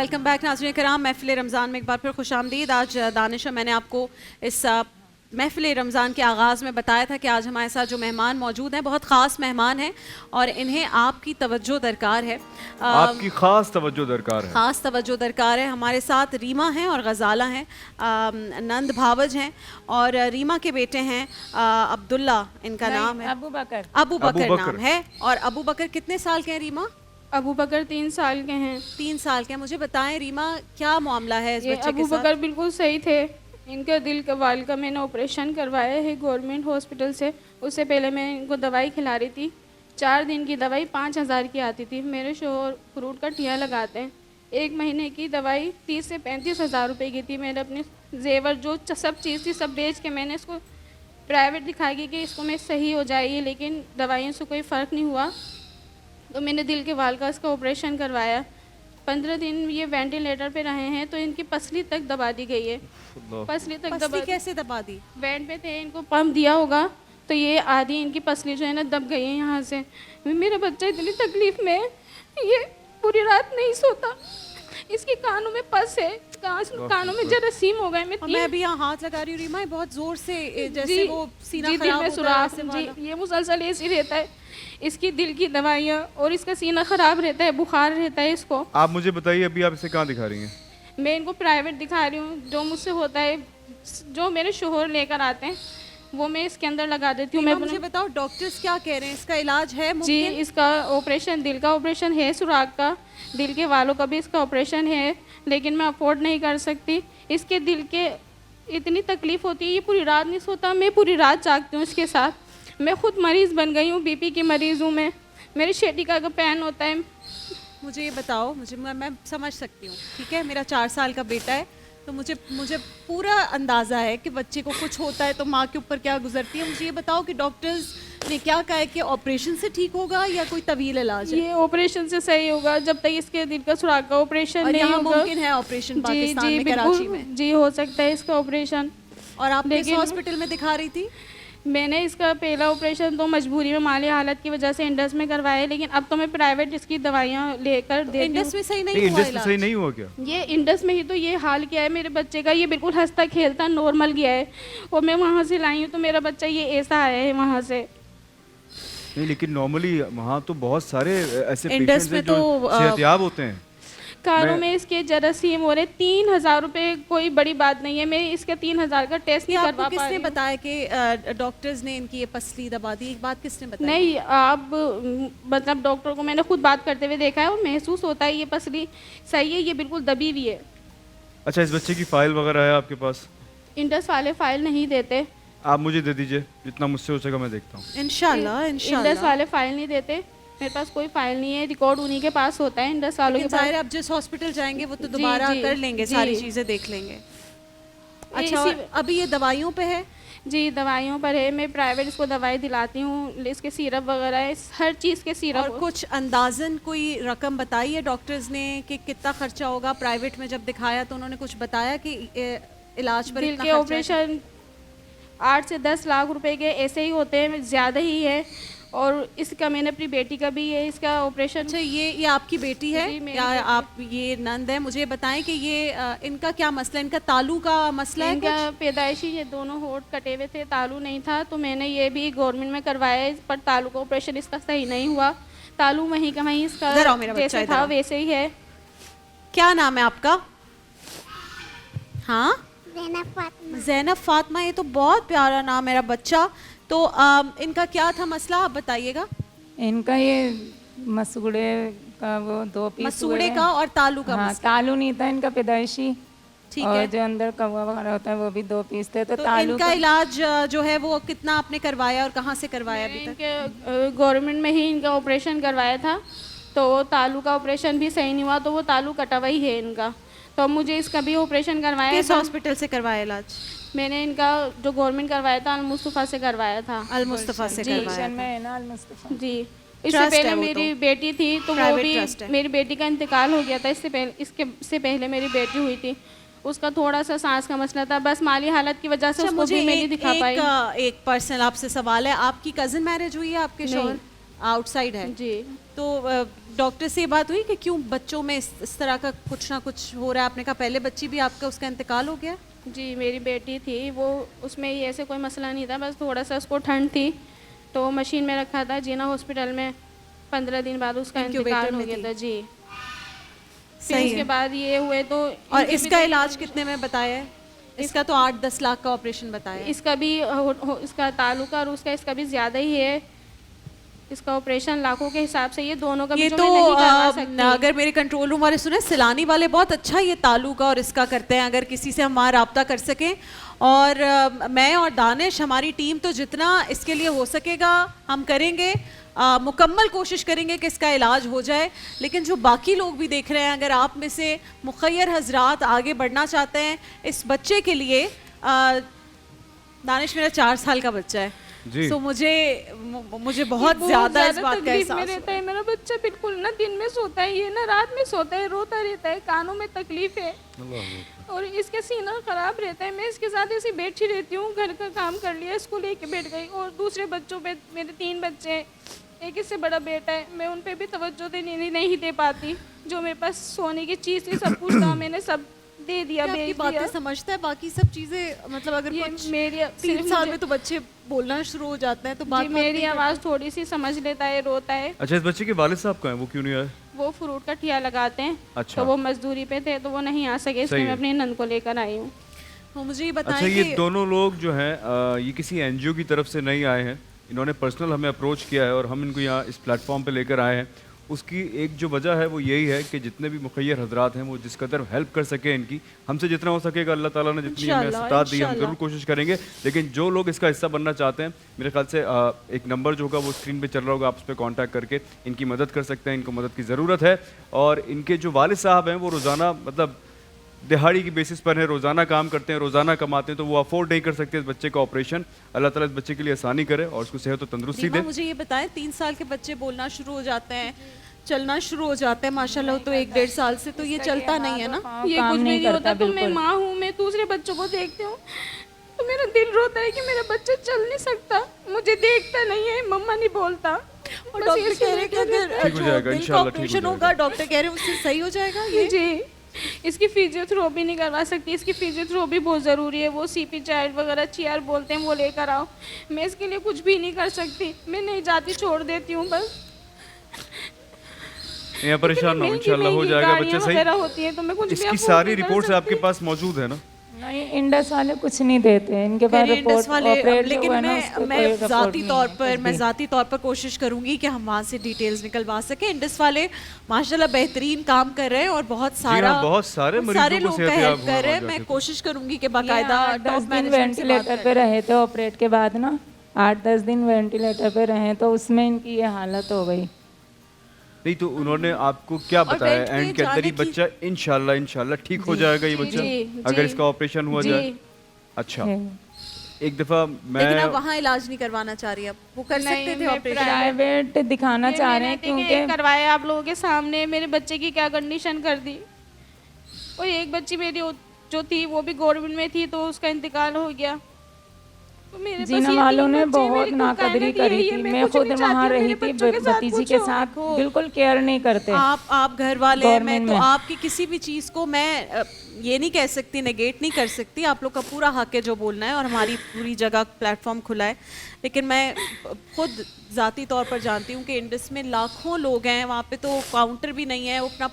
Welcome back नाज़रीन कराम। महफिल रमज़ान में एक बार फिर खुशामदीद। आज दानिश, मैंने आपको इस महफिल रमज़ान के आगाज़ में बताया था कि आज हमारे साथ जो मेहमान मौजूद हैं बहुत ख़ास मेहमान हैं और इन्हें आपकी तवज्जो दरकार है। आपकी ख़ास तवज्जो दरकार है। ख़ास तवज्जो दरकार है। हमारे साथ रीमा हैं और गज़ाला हैं, नंद भावज हैं और रीमा के बेटे हैं अब्दुल्ला, इनका नाम है अबू बकर। अबू बकर नाम है। और अबू बकर कितने साल के हैं रीमा? अबू बकर 3 साल के हैं। 3 साल के हैं। मुझे बताएं रीमा, क्या मामला है इस बच्चे के अबू साथ? बकर बिल्कुल सही थे। इनके दिल के वाल का मैंने ऑपरेशन करवाया है गवर्नमेंट हॉस्पिटल से। उससे पहले मैं इनको दवाई खिला रही थी। 4 दिन की दवाई 5,000 की आती थी। मेरे शोहर फ्रूट का ठिया लगाते हैं। 1 महीने की दवाई 30 से 35,000 रुपये की थी। मैंने अपने जेवर जो सब चीज़ थी सब बेच के मैंने इसको प्राइवेट दिखाई कि इसको मैं सही हो जाएगी, लेकिन दवाइयों से कोई फ़र्क नहीं हुआ। तो मैंने दिल के वाल का इसका ऑपरेशन करवाया। 15 दिन ये वेंटिलेटर पे रहे हैं तो इनकी पसली तक दबा दी गई है। पसली तक पसली कैसे दबा दी? वेंट पे थे, इनको पंप दिया होगा तो ये आधी इनकी पसली जो है ना दब गई है यहाँ से। मेरा बच्चा इतनी तकलीफ में है, ये पूरी रात नहीं सोता। इसके कानों में पस है, कानों में जरासीम हो गए। मैं अभी यहाँ हाथ लगा रही हूँ रीमा, बहुत जोर से जैसे वो सीना खराब होता है ऐसे वाला। ये मुसलसल ऐसे रहता है। इसकी दिल की दवाइयाँ और इसका सीना खराब रहता है, बुखार रहता है इसको। आप मुझे बताइए अभी आप इसे कहाँ दिखा रही हैं? मैं इनको प्राइवेट दिखा रही हूँ। जो मुझसे होता है, जो मेरे शोहर लेकर आते हैं वो मैं इसके अंदर लगा देती हूँ। मैं मुझे बताओ डॉक्टर्स क्या कह रहे हैं, इसका इलाज है जी? मुमकिन? इसका ऑपरेशन, दिल का ऑपरेशन है, सुराग का, दिल के वालों का भी इसका ऑपरेशन है, लेकिन मैं अफोर्ड नहीं कर सकती। इसके दिल के इतनी तकलीफ़ होती है, ये पूरी रात नहीं सोता, मैं पूरी रात जागती हूँ इसके साथ। मैं खुद मरीज़ बन गई हूँ, बीपी की मरीज़ हूँ मैं। मेरी शेटिका का पैन होता है। मुझे ये बताओ, मैं समझ सकती हूँ, ठीक है, मेरा 4 साल का बेटा है तो मुझे पूरा अंदाज़ा है कि बच्चे को कुछ होता है तो माँ के ऊपर क्या गुजरती है। मुझे ये बताओ कि डॉक्टर्स ने क्या कहा है कि ऑपरेशन से ठीक होगा या कोई तवील इलाज है? ये ऑपरेशन से सही होगा जब तक इसके दिल का सुराग का ऑपरेशन नहीं होगा। मुमकिन है ऑपरेशन पाकिस्तान में, कराची में? जी हो सकता है इसका ऑपरेशन। और आप किस हॉस्पिटल में दिखा रही थी? मैंने इसका पहला ऑपरेशन तो मजबूरी में, माली हालत की वजह से इंडस में करवाया, लेकिन अब तो मैं प्राइवेट इसकी दवाइयाँ लेकर देती हूँ। इंडस में सही नहीं हुआ? इंडस में सही नहीं हुआ क्या? ये इंडस में ही तो ये हाल किया है मेरे बच्चे का। ये बिल्कुल हंसता खेलता नॉर्मल गया है और मैं वहाँ से लाई हूँ तो मेरा बच्चा ये ऐसा आया है वहाँ से। नहीं, लेकिन नॉर्मली वहाँ तो बहुत सारे ऐसे इंडस पेशेंट्स में हैं जो तो सेहतयाब होते हैं। कानों में इसके जरासीम हो रहे। 3,000 रुपये कोई बड़ी बात नहीं है। मैं इसके 3,000 का टेस्ट नहीं करवा पा रही हूँ। किसने बताया कि डॉक्टर्स ने इनकी ये पसली दबा दी? एक बात किसने बताई? नहीं, आप मतलब डॉक्टर को मैंने खुद बात करते हुए देखा है और महसूस होता है ये पसली सही है, ये बिल्कुल दबी हुई है। अच्छा, इस बच्चे की फाइल वगैरह है आपके पास? इंडस वाले फाइल नहीं देते। आप मुझे दे दीजिए, जितना मुझसे हो सकेगा मैं देखता हूँ। इंशाल्लाह इंडस वाले फाइल नहीं देते। मेरे पास कोई फाइल नहीं है, रिकॉर्ड उन्हीं के पास होता है, इंडस वालों के पास। आप जिस हॉस्पिटल जाएंगे वो तो दोबारा कर लेंगे, सारी चीज़ें देख लेंगे। अच्छा, अभी ये दवाइयों पे है? जी, दवाइयों पर है। मैं प्राइवेट इसको दवाई दिलाती हूँ, इसके सिरप वगैरह है, हर चीज़ के सिरप। और कुछ अंदाजन कोई रकम बताई है डॉक्टर्स ने कि कितना खर्चा होगा? प्राइवेट में जब दिखाया तो उन्होंने कुछ बताया कि इलाज पर दिल के ऑपरेशन 8 से 10 लाख रुपए के ऐसे ही होते हैं, ज़्यादा ही है। और इसका मैंने अपनी बेटी का भी है इसका ऑपरेशन। अच्छा, ये आपकी बेटी है या आप ये नंद है? मुझे बताएं कि ये इनका क्या मसला है? इनका तालू का मसला है? इनका पैदाइशी ये दोनों होंठ कटे हुए थे, तालू नहीं था, तो मैंने ये भी गवर्नमेंट में करवाया, पर तालू का ऑपरेशन इसका सही नहीं हुआ। तालू वहीं का वहीं इसका जैसे था वैसे ही है। क्या नाम है आपका? हाँ, ज़ैनब फातिमा। ये तो बहुत प्यारा नाम है मेरा बच्चा। तो इनका क्या था मसला, आप बताइएगा। इनका ये मसूड़े का वो 2 पीस, मसूड़े का और तालू का मसला। तालू नहीं था इनका पैदाइशी, ठीक और है। जो अंदर कौवा वगैरह होता है वो भी 2 पीस थे। तो तालू इनका इलाज जो है वो कितना आपने करवाया और कहाँ से करवाया अभी तक? गवर्नमेंट में ही इनका ऑपरेशन करवाया था, तो तालू का ऑपरेशन भी सही नहीं हुआ, तो वो तालू कटा हुआ ही है इनका। तो मुझे इसका भी ऑपरेशन करवाया। किस हॉस्पिटल से करवाया इलाज? मैंने इनका जो गवर्नमेंट करवाया था अल मुस्तफ़ा से करवाया था। अल मुस्तफ़ा से करवाया में है ना, अल मुस्तफ़ा जी। इससे पहले मेरी बेटी थी तो वो भी, मेरी बेटी का इंतकाल हो गया था। इससे पहले मेरी बेटी हुई थी, उसका थोड़ा सा सांस का मसला था, बस माली हालत की वजह से उसको भी मैं नहीं दिखा पाई। एक पर्सनल आपसे सवाल है, आपकी कज़न मैरिज हुई है आपके शौहर? आउटसाइड है। जी। तो डॉक्टर से ये बात हुई कि क्यों बच्चों में इस तरह का कुछ ना कुछ हो रहा है? आपने कहा पहले बच्ची भी आपका उसका इंतकाल हो गया? जी, मेरी बेटी थी, वो उसमें ये ऐसे कोई मसला नहीं था, बस थोड़ा सा उसको ठंड थी तो वो मशीन में रखा था जीना हॉस्पिटल में। 15 दिन बाद उसका इंक्यूबेटर इंतकाल हो में गया थी। था। जी। फिर सही उसके है। बाद ये हुए तो और इनके इसका भी- इलाज कितने में बताया है? इसका तो 8-10 लाख का ऑपरेशन बताया है। इसका भी इसका ताल्लुका और उसका इसका भी ज़्यादा ही है। इसका ऑपरेशन लाखों के हिसाब से, ये दोनों का भी ये जो तो मैं नहीं करवा सकती। अगर मेरे कंट्रोल रूम वाले सुने, सिलानी वाले बहुत अच्छा ये तालु का और इसका करते हैं, अगर किसी से हम वहाँ रब्ता कर सकें। और मैं और दानिश, हमारी टीम तो जितना इसके लिए हो सकेगा हम करेंगे, मुकम्मल कोशिश करेंगे कि इसका इलाज हो जाए। लेकिन जो बाकी लोग भी देख रहे हैं, अगर आप में से मुखय्यर हजरात आगे बढ़ना चाहते हैं इस बच्चे के लिए, दानिश मेरा 4 साल का बच्चा है जी। तो मुझे बहुत बहुत ज़्यादा इस ज़्यादा बात का तकलीफ एहसास में हो रहता है मेरा बच्चा। बिल्कुल ना दिन में सोता है, ये ना रात में सोता है, रोता रहता है, कानों में तकलीफ है और इसके सीना खराब रहता है। मैं इसके साथ ऐसी बैठी रहती हूँ, घर का काम कर लिया, स्कूल लेके बैठ गई। और दूसरे बच्चों पे, मेरे 3 बच्चे हैं, एक इससे बड़ा बेटा है, मैं उन पे भी तवज्जो नहीं दे पाती। जो मेरे पास सोने की चीज़ थी, सब कुछ था, मैंने सब दे दिया, क्या आपकी बेच दिया। बातें समझता है? बाकी सब चीजें मतलब अगर ये कुछ मेरी 3 सिर्फ साल मुझे- में तो बच्चे बोलना शुरू हो जाते हैं तो जी, बात मेरी आवाज़ थोड़ी सी समझ लेता है, रोता है। अच्छा, इस बच्चे के वालिद साहब कहाँ हैं? वो क्यों नहीं आए? वो फ्रूट का ठिया लगाते हैं। अच्छा। तो वो मजदूरी पे थे तो वो नहीं आ सके, सही इसलिए मैं है। अपनी नंद को लेकर आई हूँ। तो मुझे ये बताएं अच्छा, ये कि दोनों लोग जो हैं ये किसी एनजीओ की तरफ से नहीं आए हैं, इन्होंने पर्सनल हमें अप्रोच किया है और हम इनको यहाँ इस प्लेटफॉर्म पे लेकर आए हैं। उसकी एक जो वजह है वो यही है कि जितने भी मुखय्यर हजरात हैं वो जिस कदर हेल्प कर सके इनकी, हमसे जितना हो सकेगा, अल्लाह ताला ने जितनी हमें इंशाल्लाह, इस्तात दी हम इंशाल्लाह। ज़रूर कोशिश करेंगे। लेकिन जो लोग इसका हिस्सा बनना चाहते हैं, मेरे ख्याल से एक नंबर जो होगा वो स्क्रीन पे चल रहा होगा, आप उस पर कॉन्टैक्ट करके इनकी मदद कर सकते हैं। इनको मदद की ज़रूरत है। और इनके जो वालिद साहब हैं वो रोज़ाना मतलब दिहाड़ी की बेसिस पर है, रोज़ाना काम करते हैं, रोज़ाना कमाते हैं, तो वो अफोर्ड नहीं कर सकते इस बच्चे का ऑपरेशन। अल्लाह ताला इस बच्चे के लिए आसानी करे और उसको सेहत और तंदुरुस्ती रीमा, दे। मुझे ये बताएं, 3 साल के बच्चे बोलना शुरू हो जाते हैं, चलना शुरू हो जाते हैं माशाल्लाह, तो 1-1.5 साल से तो ये चलता नहीं है ना? ये काम कुछ भी नहीं नहीं होता। करता तो मैं बिल्कुल। माँ हूँ, मैं दूसरे बच्चों को देखती हूँ तो मेरा दिल रोता है कि मेरा बच्चा चल नहीं सकता, मुझे देखता नहीं है, मम्मा नहीं बोलता। और बस डॉक्टर ये कह रहे हैं कि अगर ठीक हो जो जाएगा, दिल का इंशाल्लाह ठीक हो ऑपरेशन जाएगा। होगा, डॉक्टर कह रहे हैं उससे सही हो जाएगा ये। जी, इसकी फिजियोथेरेपी नहीं करवा सकती, इसकी फिजियोथेरेपी बहुत ज़रूरी है। वो सीपी चाइल्ड वगैरह चेयर बोलते हैं, वो लेकर आओ। मैं इसके लिए कुछ भी नहीं कर सकती, मैं नहीं जाती, छोड़ देती हूँ बस। यहाँ परेशान ना हो, महंगी- इंशाल्लाह हो महंगी जाएगा गाड़ियाँ बच्चा वगैरह सही। होती है तो मैं कुछ भी इसकी afford सारी नहीं कर रिपोर्ट्स आपके सकती। पास मौजूद है ना? नहीं, इंडस वाले कुछ नहीं देते हैं, इनके पास करिए इंडस रिपोर्ट वाले, ऑपरेट जो लेकिन हुआ ना, उसको मैं कोई रिपोर्ट ज़ाती नहीं तौर है, पर कुछ मैं भी। ज़ाती तौर पर कोशिश करूंगी कि हम वहाँ से डिटेल्स निकलवा सकें। इंडस वाले माशाल्लाह बेहतरीन काम कर रहे हैं और बहुत सारा बहुत सारे मरीजों को लोग का सेहतयाब हेल्प हुआ कर रहे हैं। वहाँ मैं जाके। कोशिश करूंगी कि ये बाकायदा 8-10 टॉप दिन मैनेजमेंट से बात वेंटिलेटर पे रहे थे ऑपरेट के बाद ना, 8-10 दिन वेंटिलेटर पे रहे तो उसमें इनकी ये हालत हो गई। नहीं तो उन्होंने आपको क्या बताया वेंट पे एंड के अंदर ही जाने की- बच्चा इंशाल्लाह ठीक हो जाएगा ये बच्चा जी, अगर जी, इसका ऑपरेशन हुआ जी। जाए? अच्छा, एक दफा लेकिन मैं आप वहाँ इलाज नहीं करवाना चाह रही, अब वो कर नहीं, सकते थे मैं ऑपरेशन? प्राइवेट दिखाना चाह रहे हैं क्योंकि करवाया आप लोगों के सामने, मेरे बच्चे की क्या कंडीशन कर दी। और एक बच्ची मेरी जो थी वो भी गवर्नमेंट में थी तो उसका इंतकाल हो गया। तो मेरे पास जीना ये वालों 3 ने बच्चे, बहुत मेरी कोई नाकदरी कायनात करी यही है, थी। मैं मैं कुछ खुद नहीं चाहती वहाँ हूँ, रही मेरे थी, बच्चों के साथ भतीजी के कुछ हो। साथ बिल्कुल केयर नहीं करते। आप घर वाले हैं, मैं गवर्नमेंट तो में। आपकी किसी भी चीज़ को मैं ये नहीं कह सकती, नेगेट नहीं कर सकती। आप लोग का पूरा हक है जो बोलना है और हमारी पूरी जगह प्लेटफॉर्म खुला है। लेकिन मैं खुद ज़ाती तौर पर जानती हूँ कि इंडस में लाखों लोग हैं, वहाँ पे तो काउंटर भी नहीं है। वो अपना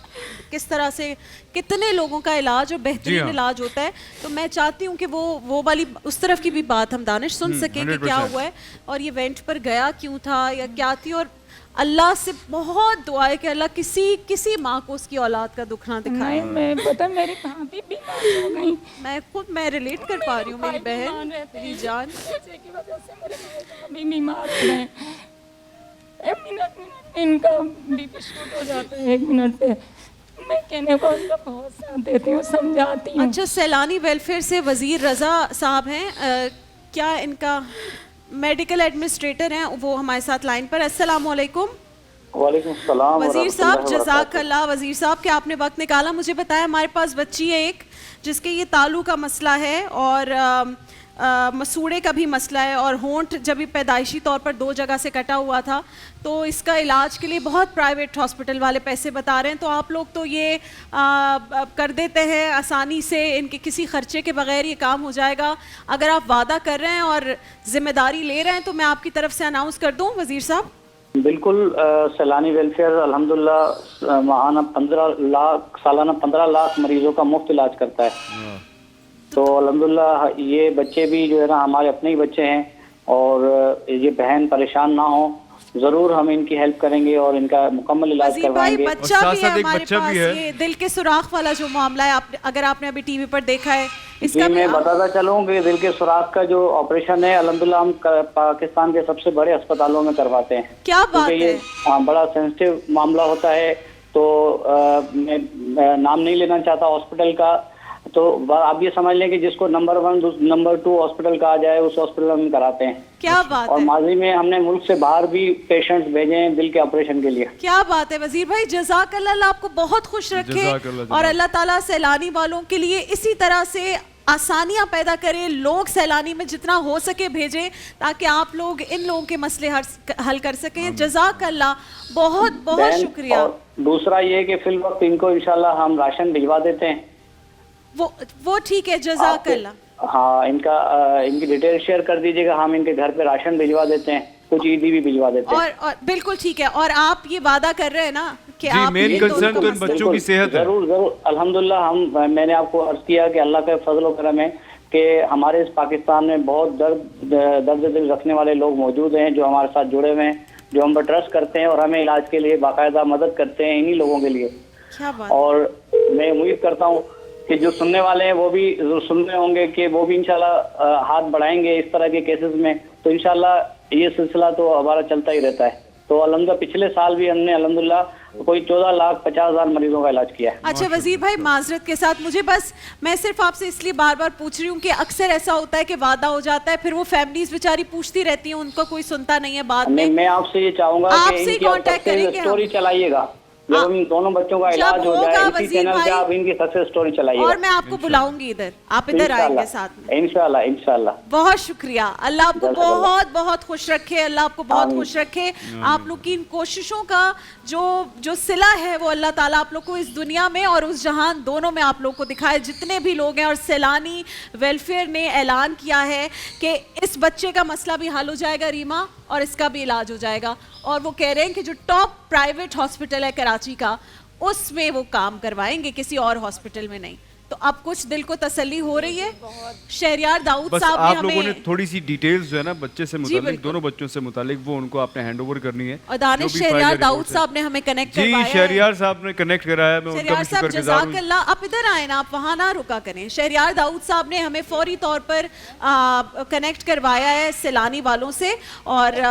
किस तरह से कितने लोगों का इलाज और बेहतरीन हाँ। इलाज होता है। तो मैं चाहती हूँ कि वो वाली उस तरफ की भी बात हम दानिश सुन सकें कि क्या 100%। हुआ है और ये वेंट पर गया क्यों था या क्या थी। और अल्लाह से बहुत दुआ है कि अल्लाह किसी माँ को उसकी औलाद का दुख ना दिखाए। नहीं, मैं पता मेरी भाभी बीमार हो गई, मैं रिलेट कर पा रही हूँ, मेरी बहन, मेरी जान। बच्चे की वजह से मेरे भाई भी बीमार हो गए। एक मिनट इनका बीपी शूट हो जाता है, 1 मिनट पे। मैं कहने को उनका बहुत साथ देती हूँ, समझाती हूँ। अच्छा, सैलानी वेलफेयर से वजीर रजा साहब हैं, क्या इनका मेडिकल एडमिनिस्ट्रेटर हैं, वो हमारे साथ लाइन पर। अस्सलाम वालेकुम वालेकुम सलाम वजीर साहब, वरहमतुल्लाहि जज़ाकल्लाह वजीर साहब कि आपने वक्त निकाला। मुझे बताया हमारे पास बच्ची है एक जिसके ये तालू का मसला है और मसूड़े का भी मसला है और होंठ जब भी पैदाइशी तौर पर 2 जगह से कटा हुआ था, तो इसका इलाज के लिए बहुत प्राइवेट हॉस्पिटल वाले पैसे बता रहे हैं। तो आप लोग तो ये कर देते हैं आसानी से, इनके किसी खर्चे के बगैर ये काम हो जाएगा। अगर आप वादा कर रहे हैं और जिम्मेदारी ले रहे हैं तो मैं आपकी तरफ से अनाउंस कर दूं वजीर साहब। बिल्कुल, सैलानी वेलफेयर अल्हम्दुलिल्लाह माहाना 15 लाख सालाना 15 लाख मरीजों का मुफ्त इलाज करता है। तो अल्हम्दुलिल्लाह ये बच्चे भी जो है ना हमारे अपने ही बच्चे हैं, और ये बहन परेशान ना हो, जरूर हम इनकी हेल्प करेंगे और इनका मुकम्मल इलाज वजीर भाई, करवाएंगे। बच्चा और भी है साथ-साथ एक हमारे बच्चा पास, भी है। ये दिल के सुराख वाला जो मामला है, आप अगर आपने अभी टीवी पर देखा है जी, इसका भी मैं बताता चलूँ कि दिल के सुराख का जो ऑपरेशन है अल्हम्दुलिल्लाह हम पाकिस्तान के सबसे बड़े अस्पतालों में करवाते हैं। क्या बात क्योंकि ये है। बड़ा सेंसिटिव मामला होता है, तो मैं नाम नहीं लेना चाहता हॉस्पिटल का, तो आप ये समझ लें कि जिसको नंबर 1 नंबर 2 हॉस्पिटल कहा जाए उस हॉस्पिटल में हम कराते हैं। क्या बात और है, माजी में हमने मुल्क से बाहर भी पेशेंट्स भेजे हैं दिल के ऑपरेशन के लिए। क्या बात है वजीर भाई, जज़ाकल्लाह, अल्लाह आपको बहुत खुश रखे जज़ाकल्लाह, और अल्लाह ताला सैलानी वालों के लिए इसी तरह से आसानियां पैदा करे, लोग सैलानी में जितना हो सके भेजें ताकि आप लोग इन लोगों के मसले हल कर सकें। जज़ाकल्लाह, बहुत बहुत बहन, शुक्रिया। और दूसरा ये कि फिल वक्त इनको इंशाल्लाह हम राशन भिजवा देते हैं। वो ठीक है, जज़ाकल्लाह। हाँ, इनकी डिटेल शेयर कर दीजिएगा, हम इनके घर पे राशन भिजवा देते हैं, कुछ ईदी भी भिजवा देते हैं। और बिल्कुल ठीक है। और आप ये वादा कर रहे हैं ना कि जी, आप मेन ये कंसर्न दोनों तो इन मसले- बच्चों की सेहत है। जरूर जरूर अल्हम्दुलिल्लाह मैंने आपको अर्ज किया कि अल्लाह के फजल व करम है कि हमारे इस पाकिस्तान में बहुत दर्द दिल रखने वाले लोग मौजूद हैं जो हमारे साथ जुड़े हुए हैं, जो हम पर ट्रस्ट करते हैं और हमें इलाज के लिए बाकायदा मदद करते हैं, इन्हीं लोगों के लिए। क्या बात। और मैं उम्मीद करता हूँ कि जो सुनने वाले हैं वो भी सुन रहे होंगे कि वो भी इंशाल्लाह हाथ बढ़ाएंगे इस तरह के केसेस में। तो इंशाल्लाह ये सिलसिला तो हमारा चलता ही रहता है। तो अल्हम्दुलिल्लाह पिछले साल भी हमने अल्हम्दुलिल्लाह कोई 14,50,000 मरीजों का इलाज किया है। अच्छा वजीर भाई, माजरत के साथ मैं सिर्फ आपसे इसलिए बार बार पूछ रही हूँ कि अक्सर ऐसा होता है कि वादा हो जाता है, फिर वो फैमिलीज बेचारी पूछती रहती हैं, उनका कोई सुनता नहीं है बाद में। मैं आपसे ये चाहूंगा कि आपसे इनकी कांटेक्ट करेंगे हम। स्टोरी चलाइएगा, जब इन दोनों बच्चों का जब इलाज हो होगा जाए इसी वजीर चैनल पे भाई, आप इनकी सक्सेस स्टोरी चलाइएगा। और मैं आपको बुलाऊंगी इधर, आप इधर आएंगे साथ में। इंशाल्लाह इंशाल्लाह। बहुत शुक्रिया, अल्लाह आपको जज़ाकल्लाह। बहुत बहुत खुश रखे, अल्लाह आपको बहुत आमीन। खुश रखे। आप लोग की इन कोशिशों का जो सिला है वो अल्लाह ताला आप लोग को इस दुनिया में और उस जहान दोनों में आप लोग को दिखाए, जितने भी लोग हैं। और सैलानी वेलफेयर ने ऐलान किया है कि इस बच्चे का मसला भी हल हो जाएगा रीमा, और इसका भी इलाज हो जाएगा। और वो कह रहे हैं कि जो टॉप प्राइवेट हॉस्पिटल है कराची का, उसमें वो काम करवाएंगे, किसी और हॉस्पिटल में नहीं। तो अब कुछ दिल को तसल्ली हो रही है। शहरियार दाऊद बस साहब आप ने लोगों ने हमें थोड़ी सी डिटेल्स जो है ना बच्चे से मुतालिक, बिल्कुल। दोनों बच्चों से मुतालिक, वो उनको आपने हैंडओवर करनी है। और दानिश जो भी फाइल शहरियार या दाऊद रिपोर्ट है। साहब ने हमें कनेक्ट जी, करवाया है। शहरियार साहब ने कनेक्ट कराया, मैं उनका शहरियार भी साहब शुक्रगुजार हूं। जज़ाकल्लाह, आप इधर आए ना, आप वहाँ ना रुका करें। शहरियार दाऊद साहब ने हमें फौरी तौर पर कनेक्ट करवाया है सैलानी वालों से। और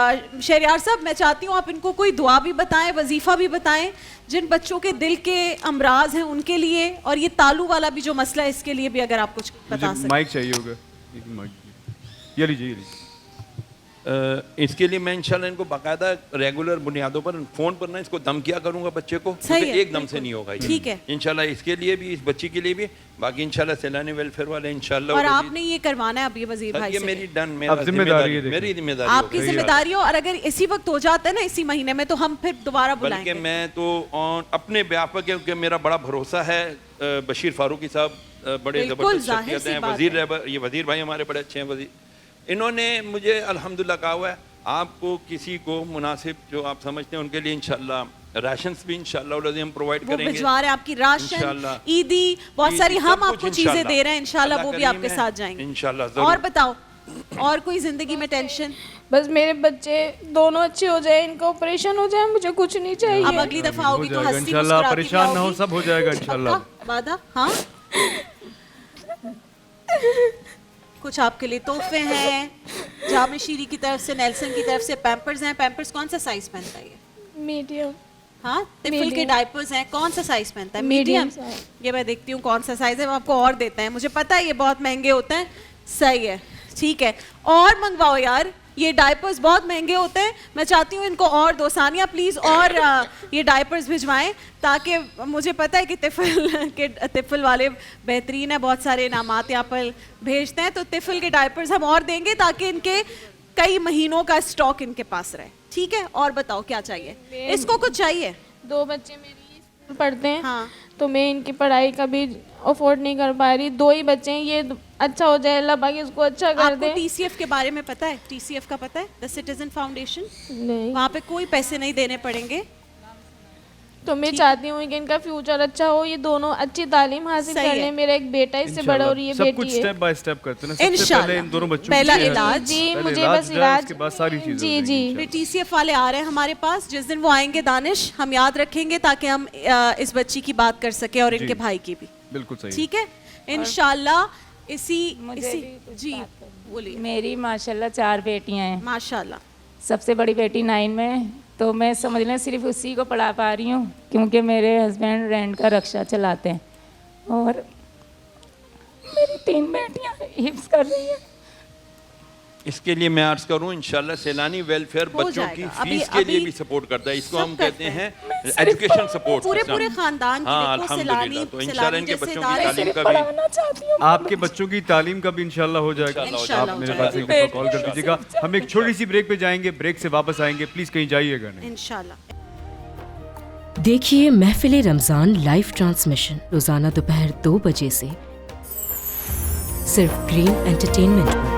शहरियार साहब, मैं चाहती हूँ आप इनको कोई दुआ भी बताएं, वजीफा भी बताएं जिन बच्चों के दिल के अमराज हैं उनके लिए, और ये तालू वाला भी जो मसला है इसके लिए भी अगर आप कुछ बता मुझे सकें। माइक चाहिए होगा, एक माइक ये लीजिए, ये लीजिए। इसके लिए मैं इंशाल्लाह इनको बाकायदा रेगुलर बुनियादों पर फ़ोन पर ना इसको दम किया करूंगा बच्चे को, सही क्योंकि है, एक दम से बिल्कुल। नहीं होगा ये। ठीक है। इंशाल्लाह इसके लिए भी, इस बच्ची के लिए भी, बाकी इंशाल्लाह सैलानी वेलफेयर वाले इंशाल्लाह। और आपने ये करवाना है अब ये वजीर भाई ये से। मेरी डन, अब जिम्मेदारी है, मेरी जिम्मेदारी आपकी होगी। जिम्मेदारी हो, और अगर इसी वक्त हो जाता है ना, इसी महीने में, तो हम फिर दोबारा बल्कि बुलाएंगे। मैं तो अपने व्यापक, क्योंकि मेरा बड़ा भरोसा है बशीर फारूकी साहब, बड़े बिल्कुल, ज़बरदस्त जाहिर शख्सियत सी हैं, बात वजीर है। ये वजीर भाई हमारे बड़े अच्छे हैं वजीर। इन्होंने मुझे अल्हम्दुलिल्लाह कहा हुआ है आपको किसी को मुनासिब जो आप समझते हैं उनके लिए इंशाल्लाह राशंस भी इंशाल्लाह हम प्रोवाइड वो करेंगे। भिजवा रहे हैं आपकी राशन, इंशाल्लाह। ईदी, बहुत ईदी, सारी सब हम कुछ आपको चीजें इंशाल्लाह। दे रहे हैं इंशाल्लाह, अल्लाह वो भी करीम आपके है, साथ जाएंगे इंशाल्लाह ज़रूर। और बताओ, और कोई जिंदगी में टेंशन? बस मेरे बच्चे दोनों अच्छे हो जाए, इनका ऑपरेशन हो जाए, मुझे कुछ नहीं चाहिए। अब अगली दफा होगी तो जाएगा हंसती इंशाल्लाह, मुस्कुराती परेशान ना हो, आओगी। सब हो जाएगा इंशाल्लाह। पक्का? वादा? हाँ। कुछ आपके लिए तोहफे हैं, जामे शीरी की तरफ से, नेल्सन की तरफ से पैम्पर्स हैं। पैम्पर्स कौन सा साइज पहनता है ये? मीडियम। हाँ, तिफल के Medium। डायपर्स हैं, कौन सा साइज पहनता है? Medium medium. size। ये मैं देखती हूँ कौन सा साइज है, वो आपको और देते हैं, मुझे पता है ये बहुत महंगे होते हैं। सही है, ठीक है, और मंगवाओ यार, ये डायपर्स बहुत महंगे होते हैं, मैं चाहती हूँ इनको और दो। सानिया प्लीज़ और ये डायपर्स भिजवाएं, ताकि मुझे पता है कि तिफल वाले बेहतरीन है, बहुत सारे इनामात यहाँ पर भेजते हैं, तो तिफल के डायपर्स हम और देंगे ताकि इनके कई महीनों का स्टॉक इनके पास रहे। ठीक है, और बताओ क्या चाहिए इसको? कुछ चाहिए? 2 बच्चे मेरी स्कूल पढ़ते हैं, हाँ। तो मैं इनकी पढ़ाई का भी अफोर्ड नहीं कर पा रही। 2 ही बच्चे हैं, ये अच्छा हो जाए, अल्लाह बाकी इसको अच्छा कर आपको दे। TCF के बारे में पता है? TCF का पता है, द सिटीजन फाउंडेशन? नहीं, वहाँ पे कोई पैसे नहीं देने पड़ेंगे। तो मैं चाहती हूँ कि इनका फ्यूचर अच्छा हो, ये दोनों अच्छी तालीम हासिल सही कर है। लें। मेरा एक बेटा है, इससे बड़ा हो रही है, सब कुछ बेटी है। स्टेप बाय स्टेप करते हैं ना। सबसे इंशाल्लाह। पहले इन दोनों बच्चों पहला की इलाज। जी, पहले मुझे इलाज बस जाए, इलाज। उसके बाद सारी चीजें जी, हो जाएंगी जी। इंशाल्लाह। TCF वाले आ रहे हैं हमारे पास, जिस दिन वो आएंगे दानिश, हम याद रखेंगे ताकि हम इस बच्ची की बात कर सके और इनके जी। भाई की भी। बिल्कुल सही। ठीक है, इंशाल्लाह इसी मुझे इसी भी कुछ जी बात करनी है। बोलिए। मेरी माशाल्लाह 4 बेटियां हैं। माशाल्लाह। सबसे बड़ी बेटी 9 में है, तो मैं समझ लें सिर्फ उसी को पढ़ा पा रही हूँ, क्योंकि मेरे हस्बैंड रेंट का रिक्शा चलाते हैं। और मेरी 3 बेटियां हिफ्स कर रही हैं। इसके लिए मैं अर्ज करूं इंशाल्लाह सैलानी वेलफेयर हो बच्चों की जाएगा। फीस अभी- के लिए अभी भी सपोर्ट करता है। इसको सब हम करते कहते हैं। हैं एजुकेशन सपोर्ट। पूरे खानदान की हाँ देखो, अल्हम्दुलिल्लाह। सैलानी- तो इंशाल्लाह इनके सैलानी बच्चों जैसे की तालीम सिर्फ का भी पढ़ाना चाहती हूँ। आपके बच्चों की तालीम का भी इंशाल्लाह हो जाएगा। इंशाल्लाह आप हो मेरे जाएगा। पास एक दफा कॉल कर दीजिएगा। हम एक छोटी सी ब्रेक पे जाएंगे, ब्रेक से वापस आएंगे, प्लीज कहीं जाइएगा नहीं। इंशाल्लाह। देखिए महफिल रमज़ान लाइव ट्रांसमिशन रोज़ाना दोपहर 2 बजे से सिर्फ ग्रीन एंटरटेनमेंट पर।